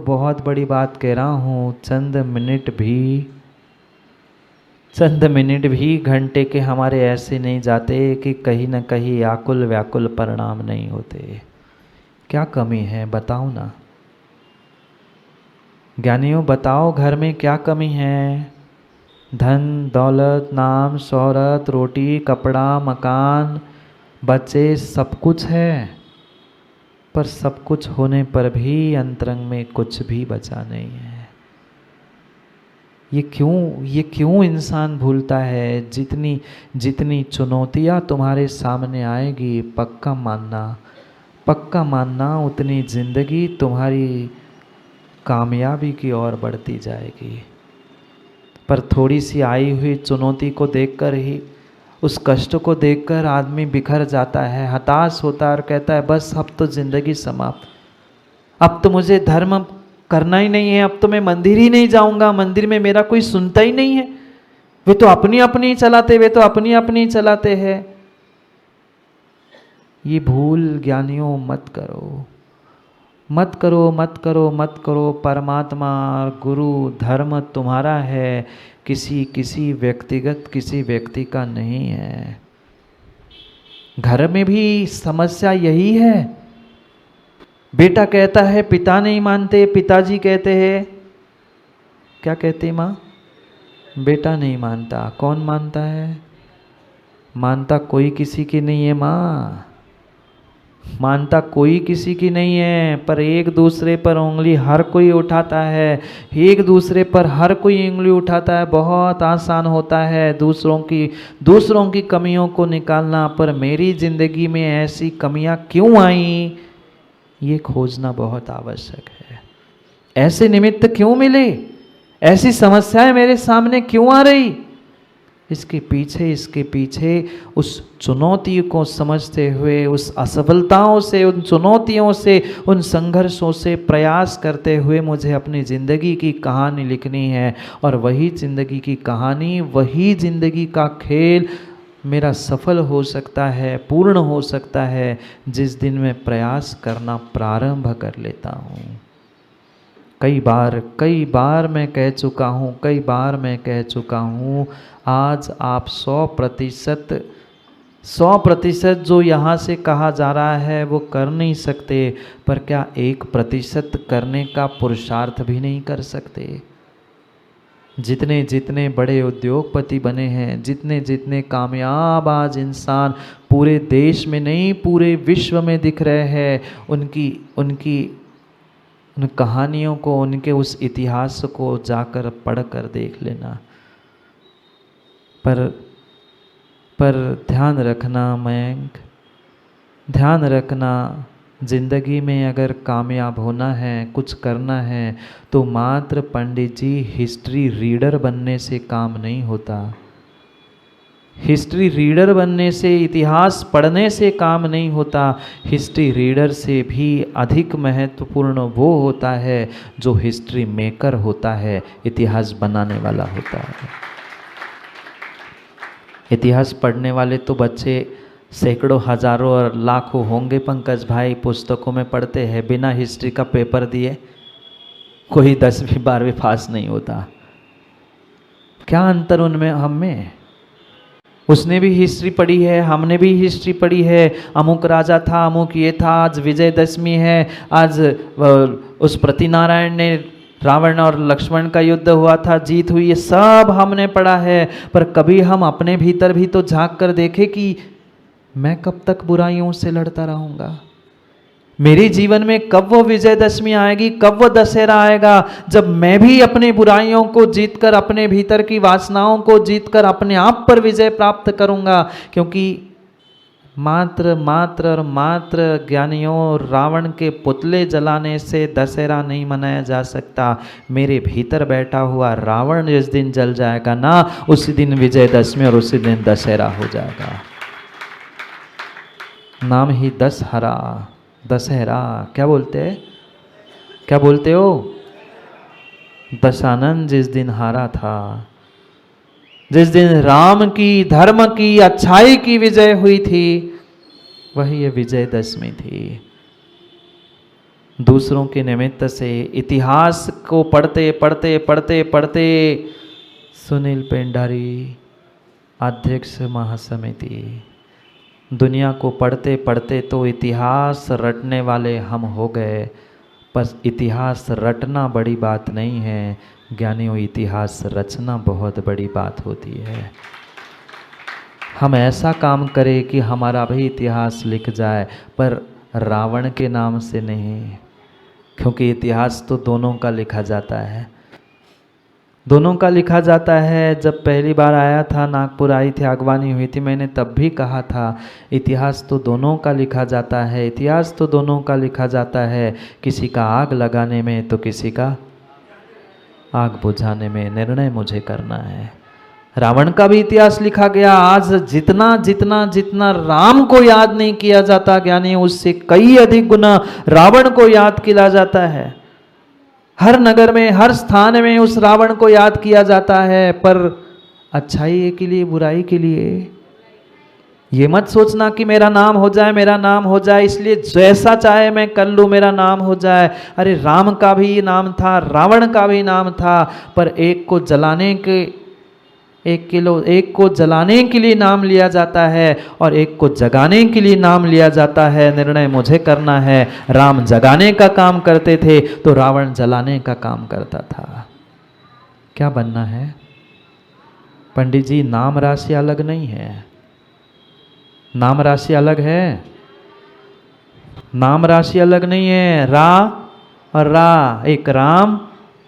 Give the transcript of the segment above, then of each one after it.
बहुत बड़ी बात कह रहा हूँ, चंद मिनट भी घंटे के हमारे ऐसे नहीं जाते कि कहीं ना कहीं आकुल व्याकुल परिणाम नहीं होते। क्या कमी है बताओ ना ज्ञानियों, बताओ घर में क्या कमी है? धन दौलत नाम शोहरत रोटी कपड़ा मकान बच्चे सब कुछ है, पर सब कुछ होने पर भी अंतरंग में कुछ भी बचा नहीं है। ये क्यों इंसान भूलता है? जितनी चुनौतियाँ तुम्हारे सामने आएगी, पक्का मानना उतनी जिंदगी तुम्हारी कामयाबी की ओर बढ़ती जाएगी। पर थोड़ी सी आई हुई चुनौती को देखकर ही, उस कष्ट को देखकर आदमी बिखर जाता है, हताश होता है और कहता है बस अब तो जिंदगी समाप्त, अब तो मुझे धर्म करना ही नहीं है, अब तो मैं मंदिर ही नहीं जाऊंगा, मंदिर में मेरा कोई सुनता ही नहीं है, वे तो अपनी अपनी चलाते हैं। ये भूल ज्ञानियों मत करो, मत करो, मत करो, मत करो। परमात्मा गुरु धर्म तुम्हारा है, किसी व्यक्ति का नहीं है। घर में भी समस्या यही है। बेटा कहता है पिता नहीं मानते, पिताजी कहते हैं, क्या कहते माँ? बेटा नहीं मानता। कौन मानता है? मानता कोई किसी की नहीं है माँ, मानता कोई किसी की नहीं है, पर एक दूसरे पर उंगली हर कोई उठाता है, एक दूसरे पर हर कोई उंगली उठाता है। बहुत आसान होता है दूसरों की कमियों को निकालना, पर मेरी जिंदगी में ऐसी कमियां क्यों आई, ये खोजना बहुत आवश्यक है। ऐसे निमित्त क्यों मिले, ऐसी समस्याएं मेरे सामने क्यों आ रही, इसके पीछे उस चुनौती को समझते हुए, उस असफलताओं से, उन चुनौतियों से, उन संघर्षों से प्रयास करते हुए मुझे अपनी ज़िंदगी की कहानी लिखनी है। और वही ज़िंदगी की कहानी, वही ज़िंदगी का खेल मेरा सफल हो सकता है, पूर्ण हो सकता है, जिस दिन मैं प्रयास करना प्रारंभ कर लेता हूँ। कई बार मैं कह चुका हूँ, आज आप 100% जो यहाँ से कहा जा रहा है वो कर नहीं सकते, पर क्या 1% करने का पुरुषार्थ भी नहीं कर सकते? जितने बड़े उद्योगपति बने हैं, जितने कामयाब आज इंसान पूरे देश में नहीं पूरे विश्व में दिख रहे हैं, उन कहानियों को, उनके उस इतिहास को जाकर पढ़कर देख लेना। पर ध्यान रखना मयंक, ध्यान रखना, जिंदगी में अगर कामयाब होना है, कुछ करना है, तो मात्र पंडित जी हिस्ट्री रीडर बनने से काम नहीं होता। हिस्ट्री रीडर बनने से, इतिहास पढ़ने से काम नहीं होता। हिस्ट्री रीडर से भी अधिक महत्वपूर्ण वो होता है जो हिस्ट्री मेकर होता है, इतिहास बनाने वाला होता है। इतिहास पढ़ने वाले तो बच्चे सैकड़ों हजारों और लाखों होंगे पंकज भाई, पुस्तकों में पढ़ते हैं, बिना हिस्ट्री का पेपर दिए कोई 10वीं 12वीं पास नहीं होता। क्या अंतर उनमें हम में? उसने भी हिस्ट्री पढ़ी है, हमने भी हिस्ट्री पढ़ी है, अमुक राजा था, अमुक ये था, आज विजयदशमी है, आज उस प्रतिनारायण ने रावण और लक्ष्मण का युद्ध हुआ था, जीत हुई, ये सब हमने पढ़ा है। पर कभी हम अपने भीतर भी तो झांक कर देखें कि मैं कब तक बुराइयों से लड़ता रहूँगा? मेरे जीवन में कब वो विजयदशमी आएगी, कब वो दशहरा आएगा, जब मैं भी अपनी बुराइयों को जीतकर, अपने भीतर की वासनाओं को जीतकर अपने आप पर विजय प्राप्त करूंगा। क्योंकि मात्र ज्ञानियों, रावण के पुतले जलाने से दशहरा नहीं मनाया जा सकता। मेरे भीतर बैठा हुआ रावण जिस दिन जल जाएगा ना, उसी दिन विजयदशमी और उसी दिन दशहरा हो जाएगा। नाम ही दशहरा। क्या बोलते हो? दशानन जिस दिन हारा था, जिस दिन राम की, धर्म की, अच्छाई की विजय हुई थी, वही ये विजयदशमी थी। दूसरों के निमित्त से इतिहास को पढ़ते पढ़ते पढ़ते पढ़ते सुनील पेंडारी अध्यक्ष महासमिति, दुनिया को पढ़ते पढ़ते तो इतिहास रटने वाले हम हो गए। पर इतिहास रटना बड़ी बात नहीं है ज्ञानियों, इतिहास रचना बहुत बड़ी बात होती है। हम ऐसा काम करें कि हमारा भी इतिहास लिख जाए, पर रावण के नाम से नहीं, क्योंकि इतिहास तो दोनों का लिखा जाता है, दोनों का लिखा जाता है। जब पहली बार आया था, नागपुर आई थी, आगवानी हुई थी, मैंने तब भी कहा था इतिहास तो दोनों का लिखा जाता है, इतिहास तो दोनों का लिखा जाता है, किसी का आग लगाने में तो किसी का आग बुझाने में। निर्णय मुझे करना है। रावण का भी इतिहास लिखा गया। आज जितना जितना जितना राम को याद नहीं किया जाता ज्ञानी, उससे कई अधिक गुना रावण को याद किया जाता है। हर नगर में, हर स्थान में उस रावण को याद किया जाता है, पर अच्छाई के लिए, बुराई के लिए। ये मत सोचना कि मेरा नाम हो जाए, मेरा नाम हो जाए, इसलिए जैसा चाहे मैं कर लूँ, मेरा नाम हो जाए। अरे राम का भी नाम था, रावण का भी नाम था, पर एक को जलाने के लिए नाम लिया जाता है और एक को जगाने के लिए नाम लिया जाता है। निर्णय मुझे करना है। राम जगाने का काम करते थे तो रावण जलाने का काम करता था। क्या बनना है पंडित जी? नाम राशि अलग नहीं है, नाम राशि अलग है, नाम राशि अलग नहीं है। रा और रा, एक राम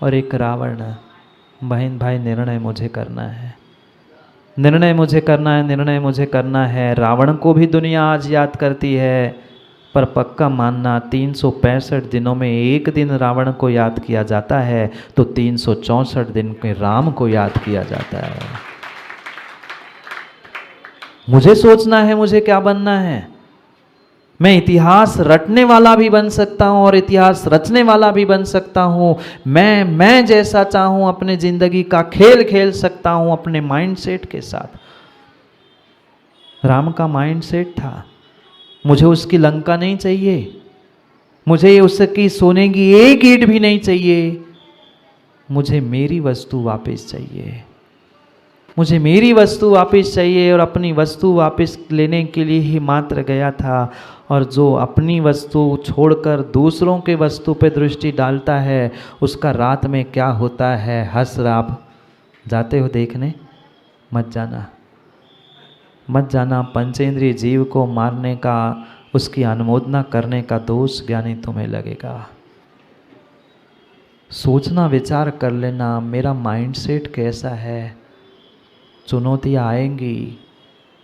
और एक रावण। बहन भाई, निर्णय मुझे करना है, निर्णय मुझे करना है, निर्णय मुझे करना है। रावण को भी दुनिया आज याद करती है, पर पक्का मानना 365 दिनों में एक दिन रावण को याद किया जाता है तो 364 दिन के राम को याद किया जाता है। मुझे सोचना है मुझे क्या बनना है। मैं इतिहास रटने वाला भी बन सकता हूँ और इतिहास रचने वाला भी बन सकता हूँ। मैं जैसा चाहूँ अपने जिंदगी का खेल खेल सकता हूँ अपने माइंडसेट के साथ। राम का माइंडसेट था, मुझे उसकी लंका नहीं चाहिए, मुझे उसकी सोने की एक ईंट भी नहीं चाहिए, मुझे मेरी वस्तु वापस चाहिए, मुझे मेरी वस्तु वापस चाहिए। और अपनी वस्तु वापस लेने के लिए ही मात्र गया था। और जो अपनी वस्तु छोड़कर दूसरों के वस्तु पे दृष्टि डालता है, उसका रात में क्या होता है, हंस राब जाते हो देखने? मत जाना, मत जाना। पंचेंद्रिय जीव को मारने का, उसकी अनुमोदना करने का दोष ज्ञानी तुम्हें लगेगा। सोचना, विचार कर लेना मेरा माइंडसेट कैसा है। चुनौतियाँ आएंगी,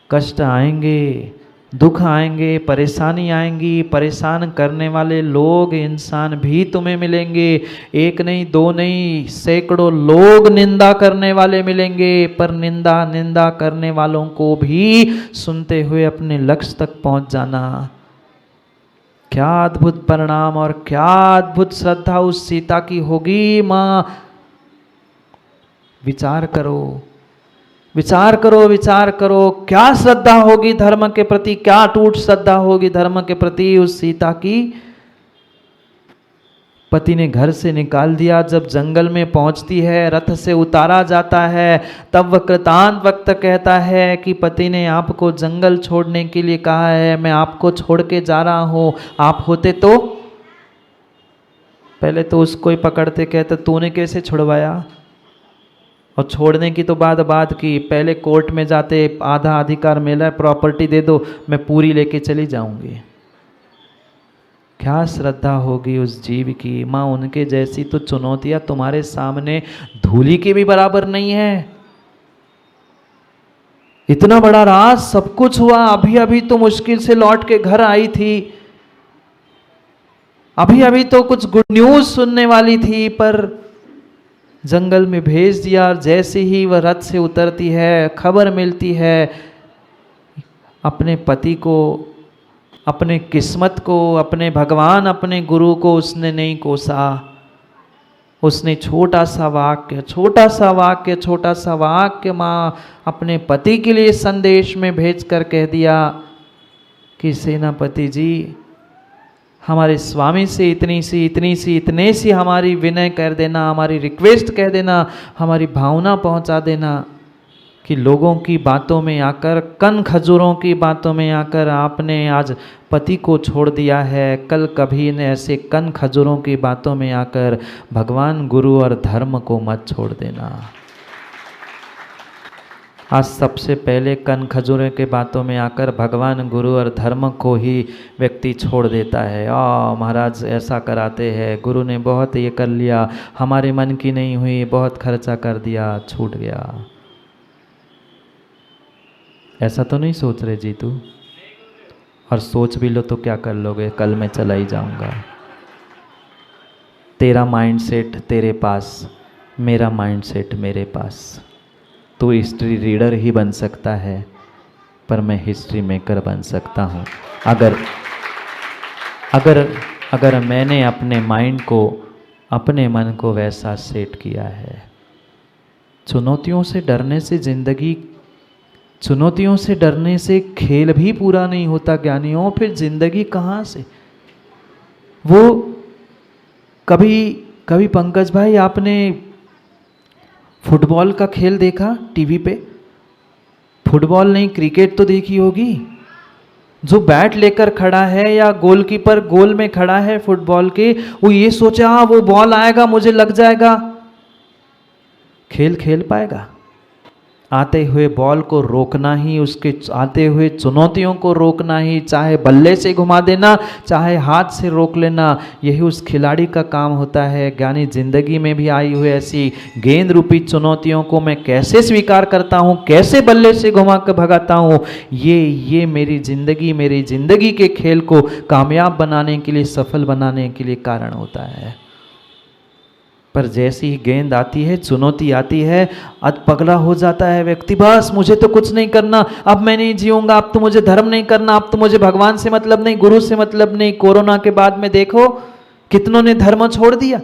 कष्ट आएंगे, दुख आएंगे, परेशानी आएंगी, परेशान करने वाले लोग, इंसान भी तुम्हें मिलेंगे। एक नहीं, दो नहीं, सैकड़ों लोग निंदा करने वाले मिलेंगे, पर निंदा करने वालों को भी सुनते हुए अपने लक्ष्य तक पहुंच जाना। क्या अद्भुत परिणाम और क्या अद्भुत श्रद्धा उस सीता की होगी। माँ, विचार करो, विचार करो, विचार करो, क्या श्रद्धा होगी धर्म के प्रति, क्या अटूट श्रद्धा होगी धर्म के प्रति उस सीता की। पति ने घर से निकाल दिया, जब जंगल में पहुंचती है, रथ से उतारा जाता है, तब वह कृतांत वक्त कहता है कि पति ने आपको जंगल छोड़ने के लिए कहा है, मैं आपको छोड़ के जा रहा हूं, आप होते तो। पहले तो उसको ही पकड़ते, कहते तूने कैसे छुड़वाया, और छोड़ने की तो बात की, पहले कोर्ट में जाते, आधा अधिकार मिला है, प्रॉपर्टी दे दो, मैं पूरी लेके चली जाऊंगी। क्या श्रद्धा होगी उस जीव की। माँ, उनके जैसी तो चुनौतियां तुम्हारे सामने धूली के भी बराबर नहीं है। इतना बड़ा राज, सब कुछ हुआ, अभी अभी तो मुश्किल से लौट के घर आई थी, अभी अभी तो कुछ गुड न्यूज सुनने वाली थी, पर जंगल में भेज दिया। और जैसे ही वह रथ से उतरती है, खबर मिलती है अपने पति को, अपने किस्मत को, अपने भगवान, अपने गुरु को उसने नहीं कोसा। उसने छोटा सा वाक्य माँ अपने पति के लिए संदेश में भेज कर कह दिया कि सेनापति जी, हमारे स्वामी से इतने सी हमारी विनय कर देना, हमारी रिक्वेस्ट कह देना, हमारी भावना पहुंचा देना कि लोगों की बातों में आकर, कन खजूरों की बातों में आकर आपने आज पति को छोड़ दिया है, कल कभी ने ऐसे कन खजूरों की बातों में आकर भगवान गुरु और धर्म को मत छोड़ देना। आज सबसे पहले कन खजूरे के बातों में आकर भगवान गुरु और धर्म को ही व्यक्ति छोड़ देता है। महाराज ऐसा कराते हैं, गुरु ने बहुत ये कर लिया, हमारे मन की नहीं हुई, बहुत खर्चा कर दिया, छूट गया। ऐसा तो नहीं सोच रहे जीतू? और सोच भी लो तो क्या कर लोगे, कल मैं चला ही जाऊंगा। तेरा माइंडसेट तेरे पास, मेरा माइंडसेट मेरे पास। तू हिस्ट्री रीडर ही बन सकता है, पर मैं हिस्ट्री मेकर बन सकता हूँ अगर मैंने अपने माइंड को, अपने मन को वैसा सेट किया है। चुनौतियों से डरने से जिंदगी, चुनौतियों से डरने से खेल भी पूरा नहीं होता ज्ञानियों, फिर जिंदगी कहाँ से? वो कभी पंकज भाई आपने फुटबॉल का खेल देखा टीवी पे? फुटबॉल नहीं, क्रिकेट तो देखी होगी। जो बैट लेकर खड़ा है या गोलकीपर गोल में खड़ा है फुटबॉल के, वो ये सोचा हाँ वो बॉल आएगा मुझे लग जाएगा, खेल पाएगा? आते हुए बॉल को रोकना ही, उसके आते हुए चुनौतियों को रोकना ही, चाहे बल्ले से घुमा देना, चाहे हाथ से रोक लेना, यही उस खिलाड़ी का काम होता है। ज्ञानी जिंदगी में भी आई हुई ऐसी गेंद रूपी चुनौतियों को मैं कैसे स्वीकार करता हूँ, कैसे बल्ले से घुमा कर भगाता हूँ, ये मेरी जिंदगी के खेल को कामयाब बनाने के लिए, सफल बनाने के लिए कारण होता है। पर जैसी ही गेंद आती है, चुनौती आती है, अध पगला हो जाता है व्यक्ति। बस मुझे तो कुछ नहीं करना, अब मैं नहीं जीऊंगा, अब तो मुझे धर्म नहीं करना, अब तो मुझे भगवान से मतलब नहीं, गुरु से मतलब नहीं। कोरोना के बाद में देखो कितनों ने धर्म छोड़ दिया,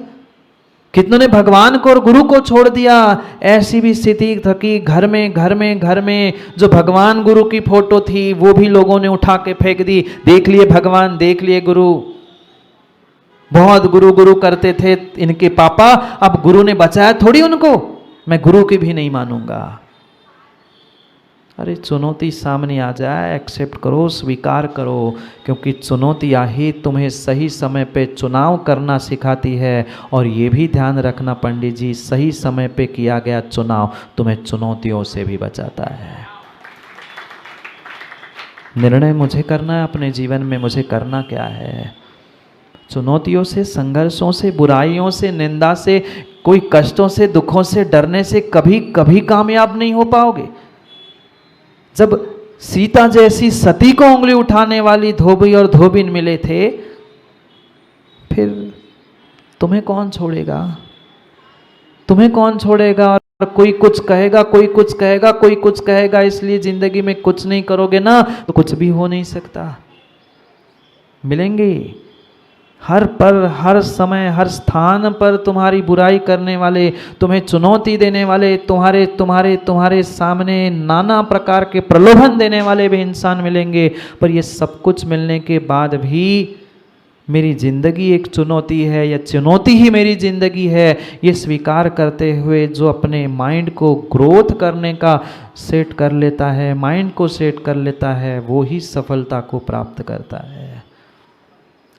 कितनों ने भगवान को और गुरु को छोड़ दिया। ऐसी भी स्थिति था कि घर में जो भगवान गुरु की फोटो थी वो भी लोगों ने उठा के फेंक दी। देख लिए भगवान, देख लिए गुरु, बहुत गुरु करते थे इनके पापा, अब गुरु ने बचाया थोड़ी उनको, मैं गुरु की भी नहीं मानूंगा। अरे चुनौती सामने आ जाए, एक्सेप्ट करो, स्वीकार करो, क्योंकि चुनौती ही तुम्हें सही समय पे चुनाव करना सिखाती है। और ये भी ध्यान रखना पंडित जी, सही समय पे किया गया चुनाव तुम्हें चुनौतियों से भी बचाता है। निर्णय मुझे करना है अपने जीवन में, मुझे करना क्या है। चुनौतियों से, संघर्षों से, बुराइयों से, निंदा से, कोई कष्टों से, दुखों से डरने से कभी कामयाब नहीं हो पाओगे। जब सीता जैसी सती को उंगली उठाने वाली धोबी और धोबिन मिले थे, फिर तुम्हें कौन छोड़ेगा? तुम्हें कौन छोड़ेगा? और कोई कुछ कहेगा, कोई कुछ कहेगा, कोई कुछ कहेगा, इसलिए जिंदगी में कुछ नहीं करोगे ना तो कुछ भी हो नहीं सकता। मिलेंगे हर पर, हर समय, हर स्थान पर तुम्हारी बुराई करने वाले, तुम्हें चुनौती देने वाले, तुम्हारे सामने नाना प्रकार के प्रलोभन देने वाले भी इंसान मिलेंगे। पर ये सब कुछ मिलने के बाद भी मेरी जिंदगी एक चुनौती है, या चुनौती ही मेरी जिंदगी है, ये स्वीकार करते हुए जो अपने माइंड को ग्रोथ करने का सेट कर लेता है, माइंड को सेट कर लेता है, वो ही सफलता को प्राप्त करता है।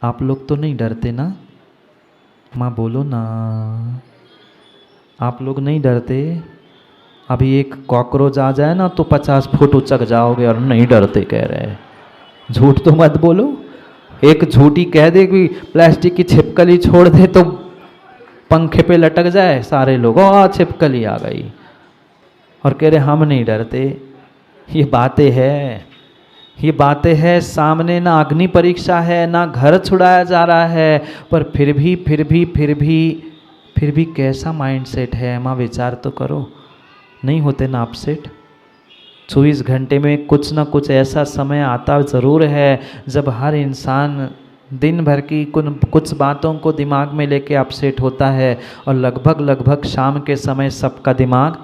आप लोग तो नहीं डरते ना? माँ बोलो ना, आप लोग नहीं डरते? अभी एक कॉकरोच आ जाए ना तो 50 फुट उचक जाओगे और नहीं डरते कह रहे। झूठ तो मत बोलो। एक झूठी कह दे कि प्लास्टिक की छिपकली छोड़ दे तो पंखे पे लटक जाए, सारे लोग छिपकली आ गई, और कह रहे हम नहीं डरते। ये बातें हैं सामने, ना अग्नि परीक्षा है, ना घर छुड़ाया जा रहा है, पर फिर भी कैसा माइंडसेट है? माँ विचार तो करो, नहीं होते ना अपसेट? 24 घंटे में कुछ ना कुछ ऐसा समय आता ज़रूर है जब हर इंसान दिन भर की कुछ बातों को दिमाग में लेके अपसेट होता है, और लगभग शाम के समय सबका दिमाग,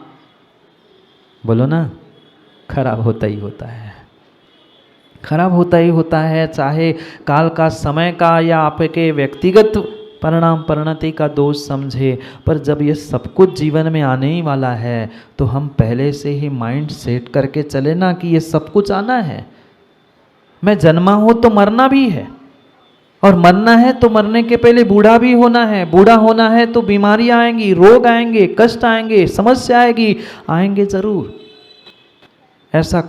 बोलो ना, खराब होता ही होता है, खराब होता ही होता है, चाहे काल का, समय का, या आपके व्यक्तिगत परिणाम परिणति का दोष समझे। पर जब ये सब कुछ जीवन में आने ही वाला है तो हम पहले से ही माइंड सेट करके चले ना कि ये सब कुछ आना है। मैं जन्मा हो तो मरना भी है, और मरना है तो मरने के पहले बूढ़ा भी होना है। बूढ़ा होना है तो बीमारियां आएंगी, रोग आएंगे, कष्ट आएंगे, समस्या आएगी, आएंगे जरूर। ऐसा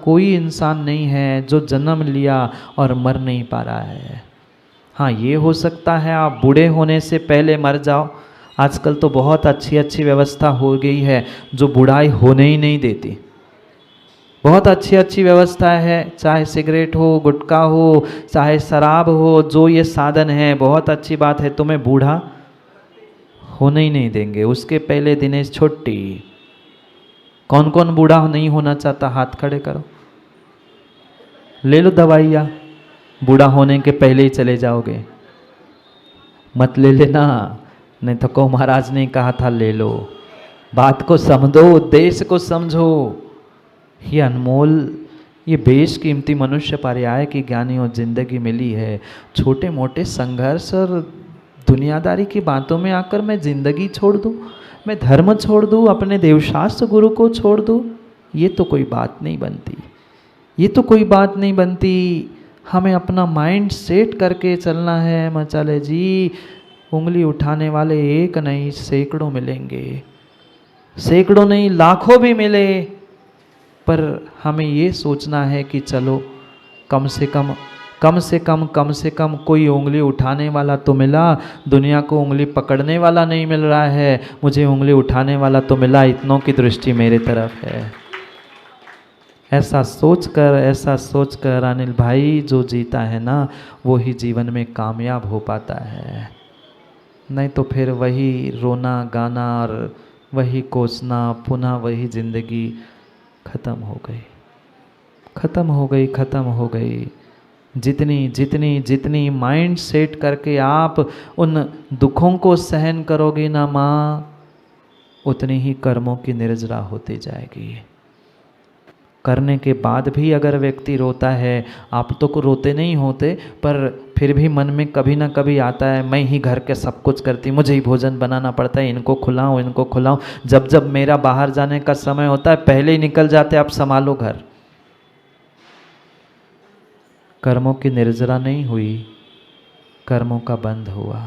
कोई इंसान नहीं है जो जन्म लिया और मर नहीं पा रहा है। हाँ, ये हो सकता है आप बूढ़े होने से पहले मर जाओ। आजकल तो बहुत अच्छी अच्छी व्यवस्था हो गई है जो बुढ़ाई होने ही नहीं देती। बहुत अच्छी अच्छी व्यवस्था है, चाहे सिगरेट हो, गुटखा हो, चाहे शराब हो, जो ये साधन है, बहुत अच्छी बात है, तुम्हें बूढ़ा होने ही नहीं देंगे। उसके पहले दिनेश छुट्टी। कौन कौन बूढ़ा नहीं होना चाहता, हाथ खड़े करो। ले लो दवाइयाँ, बूढ़ा होने के पहले ही चले जाओगे। मत ले लेना, नहीं तो को महाराज ने कहा था ले लो। बात को समझो, उद्देश्य को समझो। ये अनमोल, ये बेशकीमती मनुष्य पर्याय की ज्ञानियों जिंदगी मिली है। छोटे मोटे संघर्ष और दुनियादारी की बातों में आकर मैं जिंदगी छोड़ दूँ, मैं धर्म छोड़ दूँ, अपने देवशास्त्र गुरु को छोड़ दूँ, ये तो कोई बात नहीं बनती। ये तो कोई बात नहीं बनती। हमें अपना माइंड सेट करके चलना है। मचाले जी, उंगली उठाने वाले एक नहीं सैकड़ों मिलेंगे, सैकड़ों नहीं लाखों भी मिले, पर हमें ये सोचना है कि चलो कम से कम कोई उंगली उठाने वाला तो मिला। दुनिया को उंगली पकड़ने वाला नहीं मिल रहा है, मुझे उंगली उठाने वाला तो मिला, इतनों की दृष्टि मेरे तरफ है। ऐसा सोचकर अनिल भाई, जो जीता है ना वो ही जीवन में कामयाब हो पाता है। नहीं तो फिर वही रोना गाना और वही कोसना, पुनः वही जिंदगी खत्म हो गई। जितनी माइंड सेट करके आप उन दुखों को सहन करोगे ना माँ, उतनी ही कर्मों की निर्जरा होती जाएगी। करने के बाद भी अगर व्यक्ति रोता है, आप तो को रोते नहीं होते, पर फिर भी मन में कभी ना कभी आता है, मैं ही घर के सब कुछ करती, मुझे ही भोजन बनाना पड़ता है, इनको खिलाऊं। जब मेरा बाहर जाने का समय होता है पहले ही निकल जाते, आप संभालो घर। कर्मों की निर्जरा नहीं हुई, कर्मों का बंध हुआ।